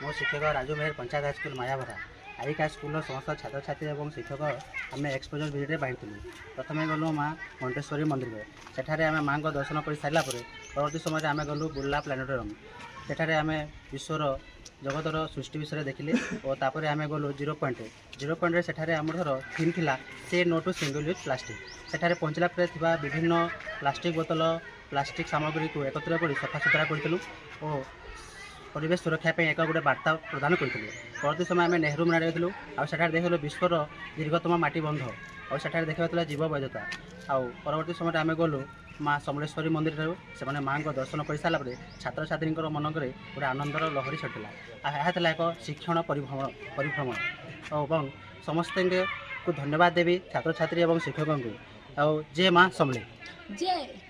मो शिक्षक राजू मेहर panchayat high school मायाभरा आईका school समस्त छात्र छात्री और शिक्षक आम एक्सपोजर भिजिट बाहर प्रथम गलु माँ घंटेश्वरी मंदिर सेठारे आम माँ को दर्शन कर सारा परवर्ती समय आम गलु बुर्ला प्लानेटोरियम सेठारे आम विश्वर जगतर सृष्टि विषय देखिले और तापर आम गलु जीरो पॉइंट सेठारे आमर थीम थिला से no to single use plastic सेठारे पहुँचला पर विभिन्न प्लास्टिक बोतल प्लास्टिक सामग्री को एकत्र कर सफा सुतरा करूँ और परिवेश सुरक्षा एक गोटे बार्ता प्रदान करूँ। परवर्ती समय आम नेहरू मेला जाइलु आठ देखल विश्वर दीर्घतम माटी बंध और सेठारे देखा जीव वैधता आउ परवर्ती समय आम गलु माँ समलेश्वरी मंदिर से माँ को दर्शन कर सारापर छात्र छात्री मनक गोटे आनंदर लहरी छटिला यह एक शिक्षण परिभ्रमण और समस्त को धन्यवाद देवी छात्र छात्री और शिक्षकों को। जय माँ समले जय।